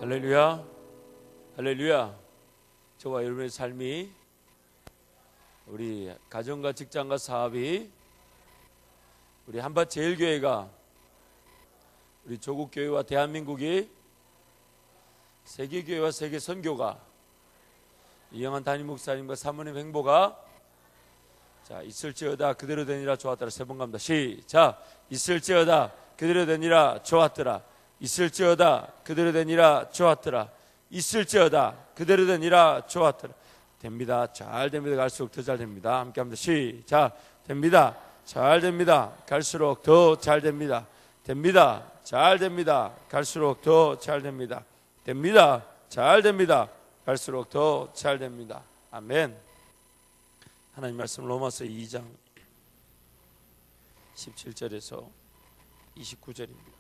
할렐루야, 할렐루야. 저와 여러분의 삶이, 우리 가정과 직장과 사업이, 우리 한밭제일교회가, 우리 조국교회와 대한민국이, 세계교회와 세계선교가, 이영한 담임목사님과 사모님 행보가 있을지어다 그대로 되니라 좋았더라. 세 번 갑니다. 시작. 있을지어다 그대로 되니라 좋았더라. 있을지어다 그대로 되니라 좋았더라. 있을지어다 그대로 되니라 좋았더라. 됩니다. 잘 됩니다. 갈수록 더 잘 됩니다. 함께 합니다. 시작. 됩니다. 잘 됩니다. 갈수록 더 잘 됩니다. 됩니다. 잘 됩니다. 갈수록 더 잘 됩니다. 됩니다. 잘 됩니다. 갈수록 더 잘 됩니다. 아멘. 하나님 말씀 로마서 2장 17절에서 29절입니다.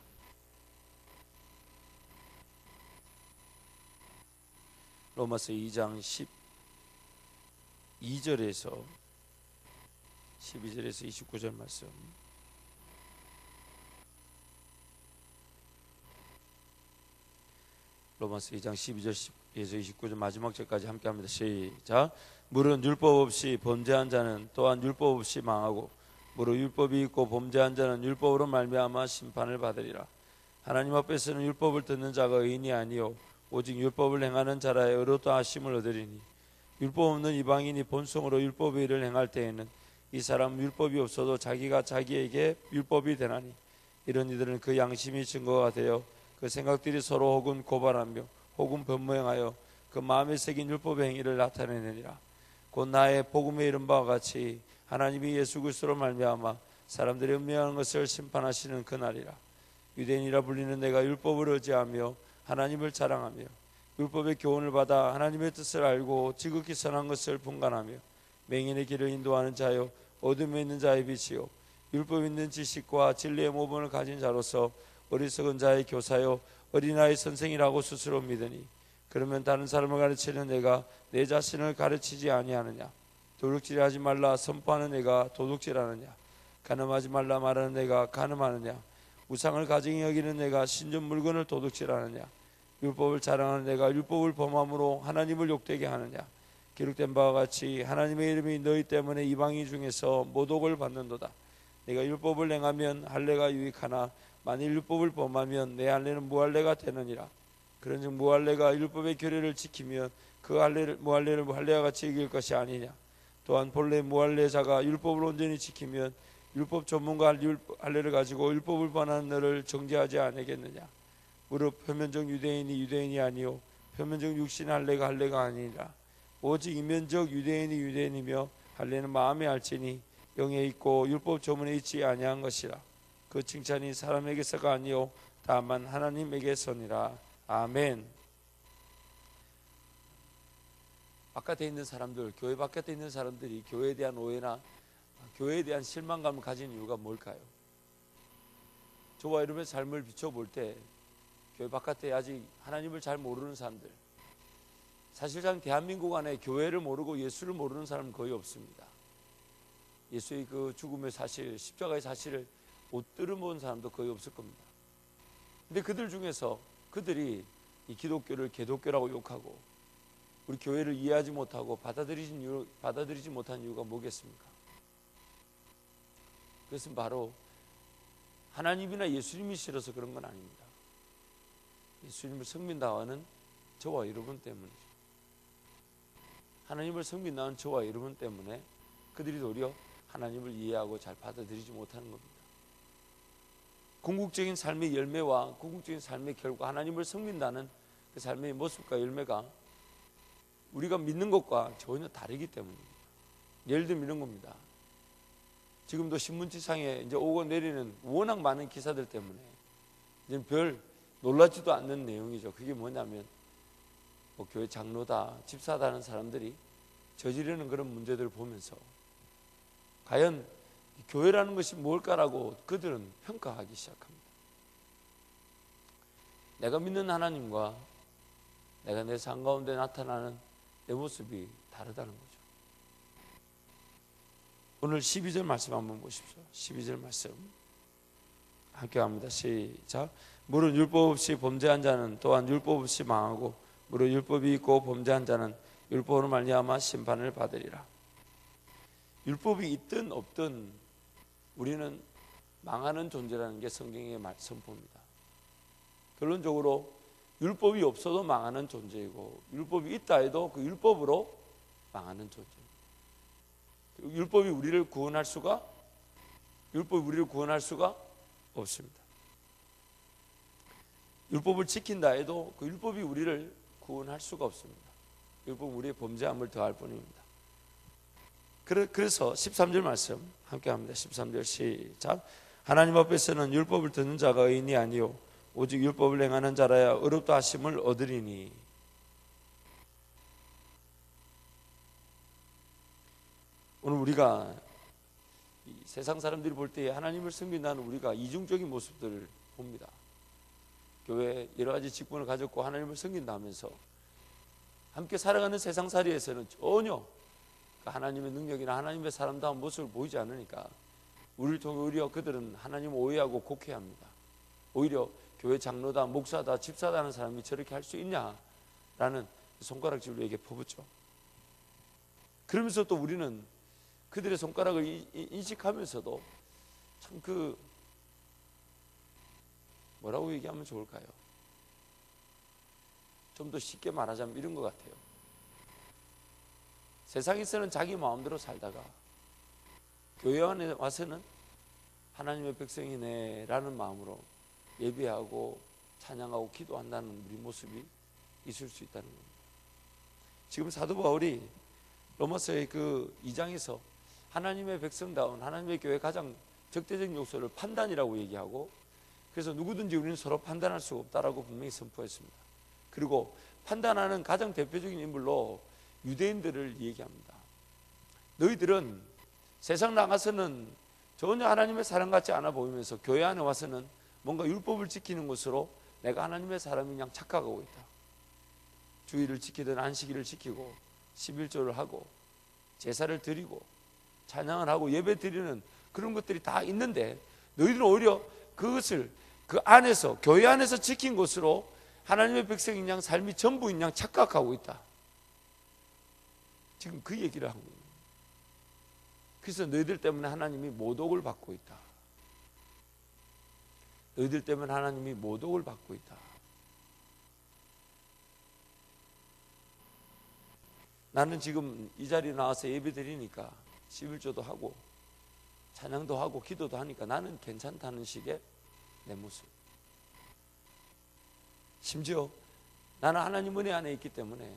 로마서 2장 12절에서 12절에서 29절 말씀. 로마서 2장 12절에서 29절 마지막 절까지 함께 합니다. 시작. 무릇 율법 없이 범죄한 자는 또한 율법 없이 망하고, 무릇 율법이 있고 범죄한 자는 율법으로 말미암아 심판을 받으리라. 하나님 앞에서는 율법을 듣는 자가 의인이 아니요 오직 율법을 행하는 자라 의롭다 하심을 얻으리니, 율법 없는 이방인이 본성으로 율법의 일을 행할 때에는 이 사람 율법이 없어도 자기가 자기에게 율법이 되나니, 이런 이들은 그 양심이 증거가 되어 그 생각들이 서로 혹은 고발하며 혹은 변모행하여 그 마음에 새긴 율법의 행위를 나타내느니라. 곧 나의 복음에 이른 바와 같이 하나님이 예수 그리스도로 말미암아 사람들이 음행하는 것을 심판하시는 그날이라. 유대인이라 불리는 내가 율법을 의지하며 하나님을 자랑하며 율법의 교훈을 받아 하나님의 뜻을 알고 지극히 선한 것을 분간하며 맹인의 길을 인도하는 자요 어둠에 있는 자의 빛이요 율법 있는 지식과 진리의 모범을 가진 자로서 어리석은 자의 교사요 어린아이 선생이라고 스스로 믿으니, 그러면 다른 사람을 가르치는 내가 내 자신을 가르치지 아니하느냐? 도둑질하지 말라 선포하는 내가 도둑질하느냐? 간음하지 말라 말하는 내가 간음하느냐? 우상을 가증히 여기는 내가 신전 물건을 도둑질하느냐? 율법을 자랑하는 내가 율법을 범함으로 하나님을 욕되게 하느냐? 기록된 바와 같이 하나님의 이름이 너희 때문에 이방인 중에서 모독을 받는도다. 내가 율법을 행하면 할례가 유익하나 만일 율법을 범하면 내 할례는 무할례가 되느니라. 그런즉 무할례가 율법의 규례를 지키면 그 무할례를 할례와 같이 이길 것이 아니냐. 또한 본래 무할례자가 율법을 온전히 지키면 율법 전문가 할례를 가지고 율법을 반하는 너를 정죄하지 아니겠느냐. 무릇 표면적 유대인이 유대인이 아니요 표면적 육신 할례가 아니니라. 오직 이면적 유대인이 유대인이며 할례는 마음에 알지니 영에 있고 율법 조문에 있지 아니한 것이라. 그 칭찬이 사람에게서가 아니요 다만 하나님에게서니라. 아멘. 바깥에 있는 사람들, 교회 바깥에 있는 사람들이 교회에 대한 오해나 교회에 대한 실망감을 가진 이유가 뭘까요? 저와 여러분의 삶을 비춰볼 때 교회 바깥에 아직 하나님을 잘 모르는 사람들, 사실상 대한민국 안에 교회를 모르고 예수를 모르는 사람은 거의 없습니다. 예수의 그 죽음의 사실, 십자가의 사실을 못 들어본 사람도 거의 없을 겁니다. 근데 그들 중에서 그들이 이 기독교를 개독교라고 욕하고 우리 교회를 이해하지 못하고 받아들이지 못한 이유가 뭐겠습니까? 그것은 바로 하나님이나 예수님이 싫어서 그런 건 아닙니다. 예수님을 섬긴다는 저와 여러분 때문이죠. 하나님을 섬긴다는 저와 여러분 때문에 그들이 도리어 하나님을 이해하고 잘 받아들이지 못하는 겁니다. 궁극적인 삶의 열매와 궁극적인 삶의 결과, 하나님을 섬긴다는 그 삶의 모습과 열매가 우리가 믿는 것과 전혀 다르기 때문입니다. 예를 들면 이런 겁니다. 지금도 신문지상에 이제 오고 내리는 워낙 많은 기사들 때문에 이제 별 놀라지도 않는 내용이죠. 그게 뭐냐면 뭐 교회 장로다, 집사다는 사람들이 저지르는 그런 문제들을 보면서 과연 교회라는 것이 뭘까라고 그들은 평가하기 시작합니다. 내가 믿는 하나님과 내가 내 삶 가운데 나타나는 내 모습이 다르다는 거죠. 오늘 12절 말씀 한번 보십시오. 12절 말씀. 함께 합니다. 시작. 무릇 율법 없이 범죄한 자는 또한 율법 없이 망하고 무릇 율법이 있고 범죄한 자는 율법으로 말미암아 심판을 받으리라. 율법이 있든 없든 우리는 망하는 존재라는 게 성경의 선포입니다. 결론적으로 율법이 없어도 망하는 존재이고 율법이 있다 해도 그 율법으로 망하는 존재입니다. 율법이 우리를 구원할 수가 없습니다. 율법을 지킨다 해도 그 율법이 우리를 구원할 수가 없습니다. 율법은 우리의 범죄함을 더할 뿐입니다. 그래서 13절 말씀 함께 합니다. 13절 시작. 하나님 앞에서는 율법을 듣는 자가 의인이 아니요 오직 율법을 행하는 자라야 의롭다 하심을 얻으리니. 오늘 우리가 세상 사람들이 볼 때 하나님을 섬긴다는 우리가 이중적인 모습들을 봅니다. 교회 여러 가지 직분을 가졌고 하나님을 섬긴다 하면서 함께 살아가는 세상살이에서는 전혀 하나님의 능력이나 하나님의 사람다운 모습을 보이지 않으니까 우리를 통해 오히려 그들은 하나님을 오해하고 곡해합니다. 오히려 교회 장로다, 목사다, 집사다 하는 사람이 저렇게 할 수 있냐라는 손가락질로 우리에게 퍼붓죠. 그러면서 또 우리는 그들의 손가락을 인식하면서도 참 뭐라고 얘기하면 좋을까요? 좀 더 쉽게 말하자면 이런 것 같아요. 세상에서는 자기 마음대로 살다가 교회 안에 와서는 하나님의 백성이네 라는 마음으로 예배하고 찬양하고 기도한다는 우리 모습이 있을 수 있다는 겁니다. 지금 사도 바울이 로마서의 그 2장에서 하나님의 백성다운 하나님의 교회의 가장 적대적 요소를 판단이라고 얘기하고, 그래서 누구든지 우리는 서로 판단할 수 없다라고 분명히 선포했습니다. 그리고 판단하는 가장 대표적인 인물로 유대인들을 얘기합니다. 너희들은 세상 나가서는 전혀 하나님의 사람 같지 않아 보이면서 교회 안에 와서는 뭔가 율법을 지키는 것으로 내가 하나님의 사람인 양 착각하고 있다. 주일을 지키든 안식일을 지키고 11조를 하고 제사를 드리고 찬양을 하고 예배 드리는 그런 것들이 다 있는데 너희들은 오히려 그것을 그 안에서 교회 안에서 지킨 것으로 하나님의 백성인 양 삶이 전부인 양 착각하고 있다. 지금 그 얘기를 하고 있는 거예요. 그래서 너희들 때문에 하나님이 모독을 받고 있다. 너희들 때문에 하나님이 모독을 받고 있다. 나는 지금 이 자리에 나와서 예배 드리니까 11조도 하고 찬양도 하고 기도도 하니까 나는 괜찮다는 식의 내 모습. 심지어 나는 하나님 은혜 안에 있기 때문에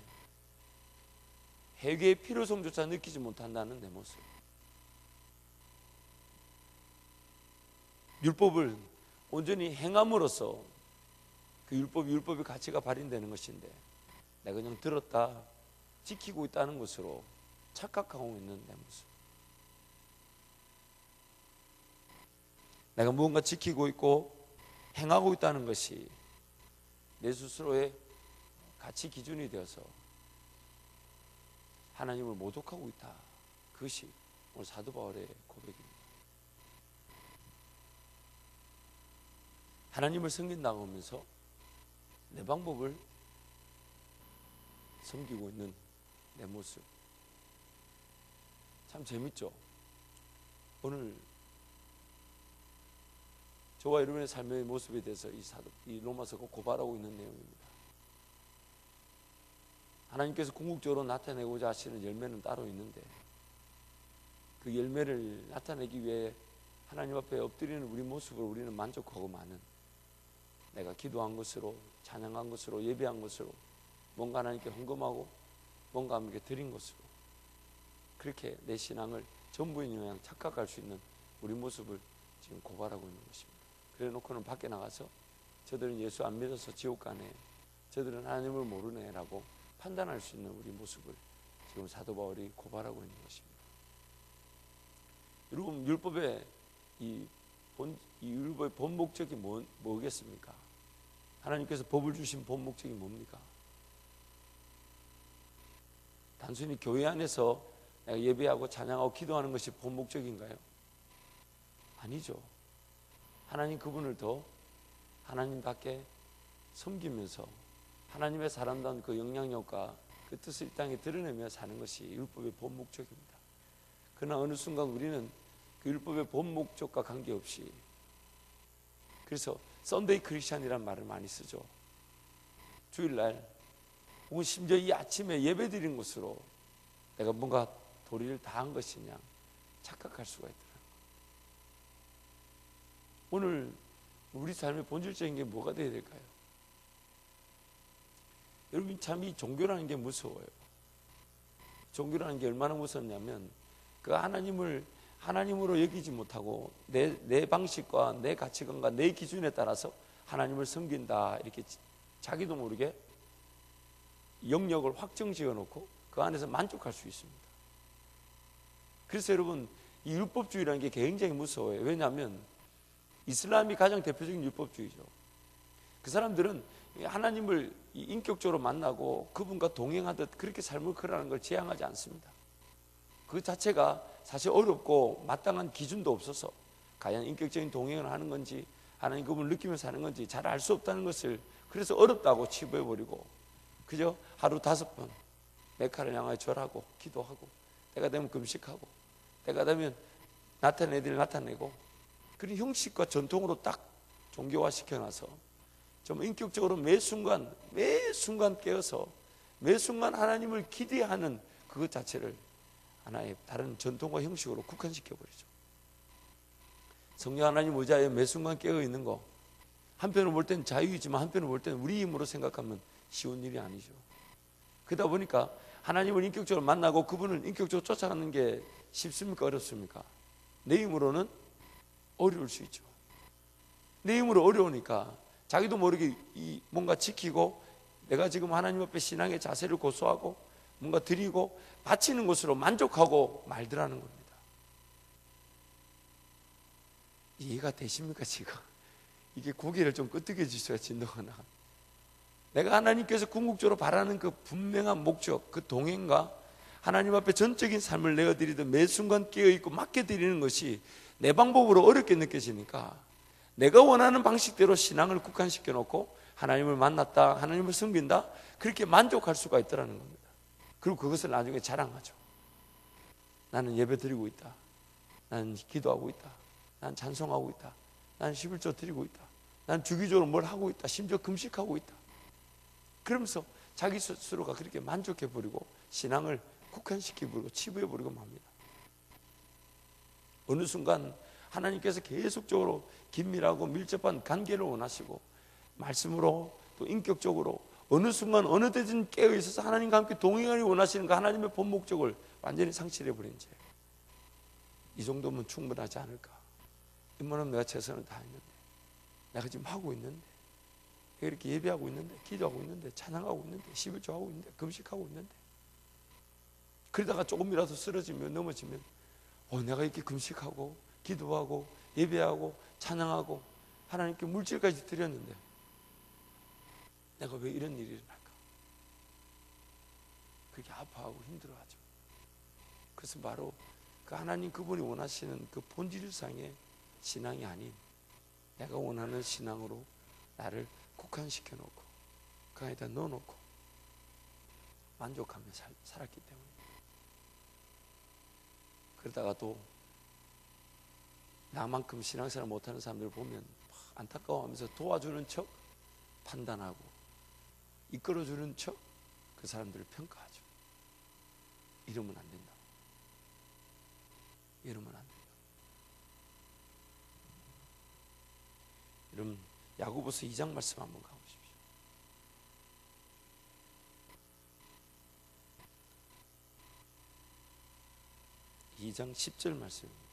회개의 필요성조차 느끼지 못한다는 내 모습. 율법을 온전히 행함으로써 그 율법의 가치가 발휘되는 것인데 내가 그냥 들었다 지키고 있다는 것으로 착각하고 있는 내 모습. 내가 무언가 지키고 있고 행하고 있다는 것이 내 스스로의 가치 기준이 되어서 하나님을 모독하고 있다. 그것이 오늘 사도 바울의 고백입니다. 하나님을 섬긴다고 하면서 내 방법을 섬기고 있는 내 모습. 참 재밌죠? 오늘 저와 여러분의 삶의 모습에 대해서 이 로마서가 고발하고 있는 내용입니다. 하나님께서 궁극적으로 나타내고자 하시는 열매는 따로 있는데 그 열매를 나타내기 위해 하나님 앞에 엎드리는 우리 모습을 우리는 만족하고 마는, 내가 기도한 것으로 찬양한 것으로 예배한 것으로 뭔가 하나님께 헌금하고 뭔가 하나님께 드린 것으로 그렇게 내 신앙을 전부인 영향 착각할 수 있는 우리 모습을 지금 고발하고 있는 것입니다. 그래 놓고는 밖에 나가서 저들은 예수 안 믿어서 지옥 가네, 저들은 하나님을 모르네 라고 판단할 수 있는 우리 모습을 지금 사도 바울이 고발하고 있는 것입니다. 여러분, 율법의 이 율법의 본 목적이 뭐겠습니까? 하나님께서 법을 주신 본 목적이 뭡니까? 단순히 교회 안에서 내가 예배하고 찬양하고 기도하는 것이 본 목적인가요? 아니죠. 하나님 그분을 더 하나님답게 섬기면서 하나님의 사람다운 그 영향력과 그 뜻을 이 땅에 드러내며 사는 것이 율법의 본 목적입니다. 그러나 어느 순간 우리는 그 율법의 본 목적과 관계없이, 그래서 썬데이 크리스찬이라는 말을 많이 쓰죠. 주일날 혹은 심지어 이 아침에 예배 드린 것으로 내가 뭔가 도리를 다한 것이냐 착각할 수가 있더라고요. 오늘 우리 삶의 본질적인 게 뭐가 되어야 될까요? 여러분, 참 이 종교라는 게 무서워요. 종교라는 게 얼마나 무섭냐면 그 하나님으로 여기지 못하고 내 방식과 내 가치관과 내 기준에 따라서 하나님을 섬긴다, 이렇게 자기도 모르게 영역을 확정 지어놓고 그 안에서 만족할 수 있습니다. 그래서 여러분, 이 율법주의라는 게 굉장히 무서워요. 왜냐하면 이슬람이 가장 대표적인 율법주의죠. 그 사람들은 하나님을 인격적으로 만나고 그분과 동행하듯 그렇게 삶을 걸어가는 걸 지향하지 않습니다. 그 자체가 사실 어렵고 마땅한 기준도 없어서 과연 인격적인 동행을 하는 건지 하나님 그분을 느끼면서 사는 건지 잘 알 수 없다는 것을, 그래서 어렵다고 치부해버리고 그저 하루 5번 메카를 향하여 절하고 기도하고 때가 되면 금식하고 때가 되면 나타낼 일을 나타내고, 그런 형식과 전통으로 딱 종교화 시켜놔서 좀 인격적으로 매 순간 깨어서 매 순간 하나님을 기대하는 그것 자체를 하나의 다른 전통과 형식으로 국한시켜버리죠. 성령 하나님 의자에 매 순간 깨어있는 거, 한편으로 볼 때는 자유이지만 한편으로 볼 때는 우리 힘으로 생각하면 쉬운 일이 아니죠. 그러다 보니까 하나님을 인격적으로 만나고 그분을 인격적으로 쫓아가는 게 쉽습니까? 어렵습니까? 내 힘으로는 어려울 수 있죠. 내 힘으로 어려우니까 자기도 모르게 뭔가 지키고 내가 지금 하나님 앞에 신앙의 자세를 고수하고 뭔가 드리고 바치는 것으로 만족하고 말더라는 겁니다. 이해가 되십니까? 지금 이게 고개를 좀 끄덕여 주셔야 진동하나. 내가 하나님께서 궁극적으로 바라는 그 분명한 목적, 그 동행과 하나님 앞에 전적인 삶을 내어드리듯 매 순간 깨어있고 맡겨드리는 것이 내 방법으로 어렵게 느껴지니까 내가 원하는 방식대로 신앙을 국한시켜 놓고 하나님을 만났다, 하나님을 섬긴다, 그렇게 만족할 수가 있더라는 겁니다. 그리고 그것을 나중에 자랑하죠. 나는 예배 드리고 있다, 나는 기도하고 있다, 나는 찬송하고 있다, 나는 11조 드리고 있다, 나는 주기적으로 뭘 하고 있다, 심지어 금식하고 있다. 그러면서 자기 스스로가 그렇게 만족해버리고 신앙을 국한시켜버리고 치부해버리고 맙니다. 어느 순간 하나님께서 계속적으로 긴밀하고 밀접한 관계를 원하시고 말씀으로 또 인격적으로 어느 순간 어느 때든 깨어있어서 하나님과 함께 동행하기 원하시는 그 하나님의 본 목적을 완전히 상실해버린 채 이 정도면 충분하지 않을까? 이만하면 내가 최선을 다했는데, 내가 지금 하고 있는데, 이렇게 예배하고 있는데, 기도하고 있는데, 찬양하고 있는데, 11조 하고 있는데, 금식하고 있는데, 그러다가 조금이라도 쓰러지면 넘어지면 내가 이렇게 금식하고 기도하고 예배하고 찬양하고 하나님께 물질까지 드렸는데 내가 왜 이런 일이 일어날까? 그렇게 아파하고 힘들어하죠. 그래서 바로 그 하나님 그분이 원하시는 그 본질상의 신앙이 아닌 내가 원하는 신앙으로 나를 국한시켜 놓고 그 안에다 넣어놓고 만족하며 살았기 때문에, 그러다가 또 나만큼 신앙생활 못하는 사람들 보면 안타까워하면서 도와주는 척 판단하고 이끌어주는 척 그 사람들을 평가하죠. 이러면 안 된다. 이러면 안 된다. 여러분, 야고보서 2장 말씀 한번 가보십시오. 이 2장 10절 말씀입니다.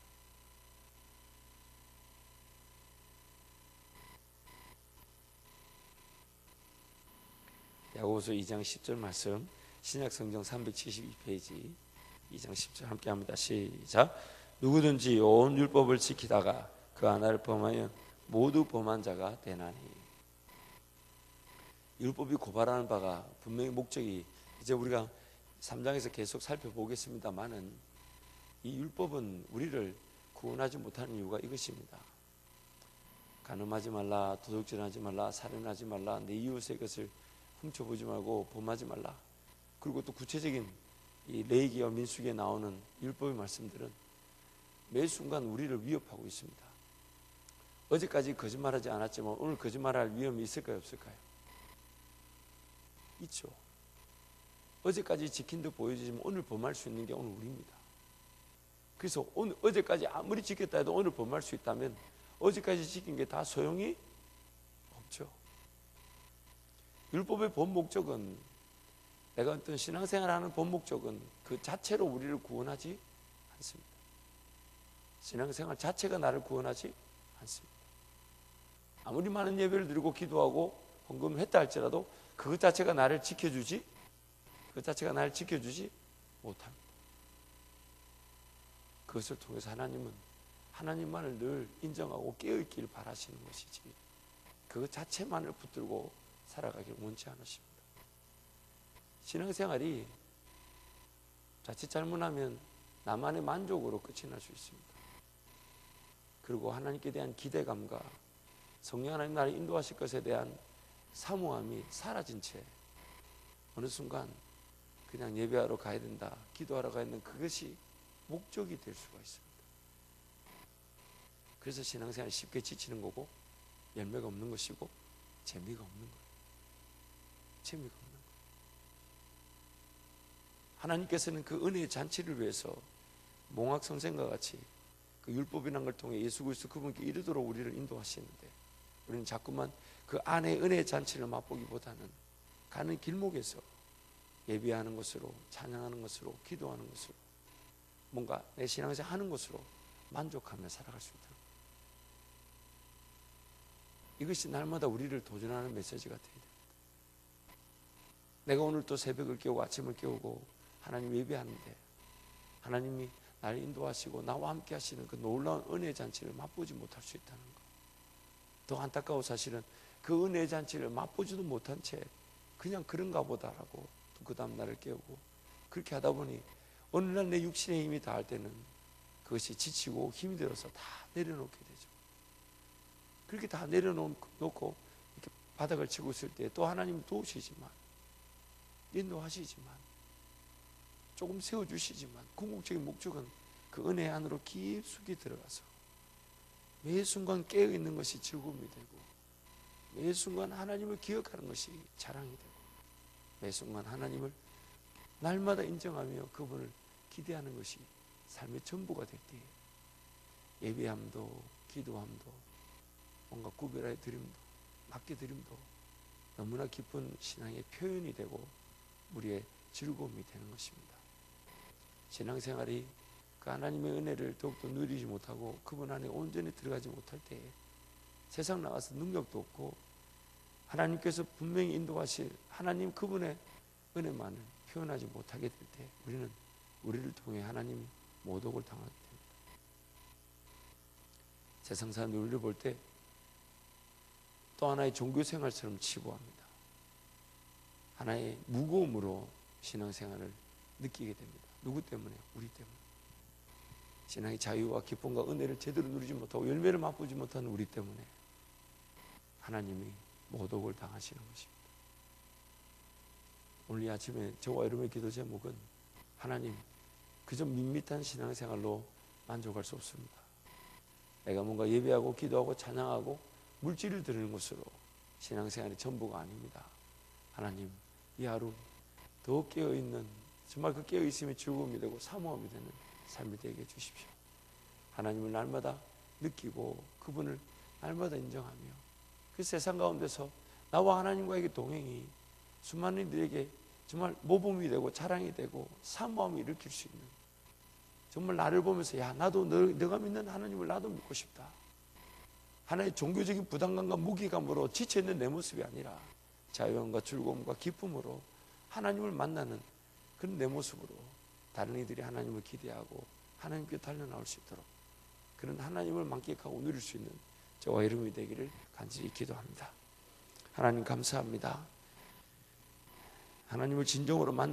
야고보서 2장 10절 말씀, 신약성경 372페이지 2장 10절 함께 합니다. 시작. 누구든지 온 율법을 지키다가 그 하나를 범하면 모두 범한 자가 되나니. 율법이 고발하는 바가 분명히 목적이, 이제 우리가 3장에서 계속 살펴보겠습니다만은 이 율법은 우리를 구원하지 못하는 이유가 이것입니다. 간음하지 말라, 도둑질하지 말라, 살인하지 말라, 내 이웃의 것을 훔쳐보지 말고 범하지 말라. 그리고 또 구체적인 이 레위기와 민수기에 나오는 율법의 말씀들은 매 순간 우리를 위협하고 있습니다. 어제까지 거짓말하지 않았지만 오늘 거짓말할 위험이 있을까요, 없을까요? 있죠. 어제까지 지킨 듯 보여지지만 오늘 범할 수 있는 게 오늘 우리입니다. 그래서 오늘 어제까지 아무리 지켰다 해도 오늘 범할 수 있다면 어제까지 지킨 게 다 소용이 없죠. 율법의 본 목적은, 내가 어떤 신앙생활하는 본 목적은 그 자체로 우리를 구원하지 않습니다. 신앙생활 자체가 나를 구원하지 않습니다. 아무리 많은 예배를 드리고 기도하고 헌금을 했다 할지라도 그것 자체가 나를 지켜주지 못합니다. 그것을 통해서 하나님은 하나님만을 늘 인정하고 깨어있기를 바라시는 것이지 그것 자체만을 붙들고 살아가기를 원치 않으십니다. 신앙생활이 자칫 잘못하면 나만의 만족으로 끝이 날 수 있습니다. 그리고 하나님께 대한 기대감과 성령 하나님 나를 인도하실 것에 대한 사모함이 사라진 채 어느 순간 그냥 예배하러 가야 된다, 기도하러 가야 된다, 그것이 목적이 될 수가 있습니다. 그래서 신앙생활이 쉽게 지치는 거고 열매가 없는 것이고 재미가 없는 거예요. 재미가 없는 거예요. 하나님께서는 그 은혜의 잔치를 위해서 몽학 선생과 같이 그 율법이라는 걸 통해 예수 그리스도 그분께 이르도록 우리를 인도하시는데 우리는 자꾸만 그 안에 은혜의 잔치를 맛보기보다는 가는 길목에서 예배하는 것으로, 찬양하는 것으로, 기도하는 것으로, 뭔가 내 신앙생활 하는 것으로 만족하며 살아갈 수 있다. 이것이 날마다 우리를 도전하는 메시지가 되어야 됩니다. 내가 오늘 또 새벽을 깨우고 아침을 깨우고 하나님 예배하는데 하나님이 나를 인도하시고 나와 함께 하시는 그 놀라운 은혜의 잔치를 맛보지 못할 수 있다는 것. 더 안타까운 사실은 그 은혜의 잔치를 맛보지도 못한 채 그냥 그런가 보다라고 또 그 다음 날을 깨우고 그렇게 하다 보니 어느 날 내 육신의 힘이 다할 때는 그것이 지치고 힘이 들어서 다 내려놓게 되죠. 그렇게 다 내려놓고 이렇게 바닥을 치고 있을 때 또 하나님 도우시지만, 인도하시지만, 조금 세워주시지만 궁극적인 목적은 그 은혜 안으로 깊숙이 들어가서 매 순간 깨어있는 것이 즐거움이 되고 매 순간 하나님을 기억하는 것이 자랑이 되고 매 순간 하나님을 날마다 인정하며 그분을 기대하는 것이 삶의 전부가 될 때에 예배함도 기도함도 뭔가 구별하여 드림도 맡겨 드림도 너무나 깊은 신앙의 표현이 되고 우리의 즐거움이 되는 것입니다. 신앙생활이 그 하나님의 은혜를 더욱더 누리지 못하고 그분 안에 온전히 들어가지 못할 때에 세상 나가서 능력도 없고 하나님께서 분명히 인도하실 하나님 그분의 은혜만을 표현하지 못하게 될 때 우리는 우리를 통해 하나님이 모독을 당하게 됩니다. 세상 사람들이 우리를 볼 때 또 하나의 종교생활처럼 치부합니다. 하나의 무거움으로 신앙생활을 느끼게 됩니다. 누구 때문에? 우리 때문에. 신앙의 자유와 기쁨과 은혜를 제대로 누리지 못하고 열매를 맛보지 못하는 우리 때문에 하나님이 모독을 당하시는 것입니다. 오늘 이 아침에 저와 여러분의 기도 제목은 하나님, 그저 밋밋한 신앙생활로 만족할 수 없습니다. 내가 뭔가 예배하고 기도하고 찬양하고 물질을 드리는 것으로 신앙생활이 전부가 아닙니다. 하나님, 이 하루 더 깨어있는, 정말 그 깨어있음이 즐거움이 되고 사모함이 되는 삶이 되게 해주십시오. 하나님을 날마다 느끼고 그분을 날마다 인정하며 그 세상 가운데서 나와 하나님과의 동행이 수많은 이들에게 정말 모범이 되고 자랑이 되고 사모함을 일으킬 수 있는, 정말 나를 보면서 야, 나도 너가 믿는 하나님을 나도 믿고 싶다. 하나의 종교적인 부담감과 무기감으로 지쳐있는 내 모습이 아니라 자유함과 즐거움과 기쁨으로 하나님을 만나는 그런 내 모습으로 다른 이들이 하나님을 기대하고 하나님께 달려나올 수 있도록 그런 하나님을 만끽하고 누릴 수 있는 저와 여러분이 되기를 간절히 기도합니다. 하나님 감사합니다. 하나님을 진정으로 만나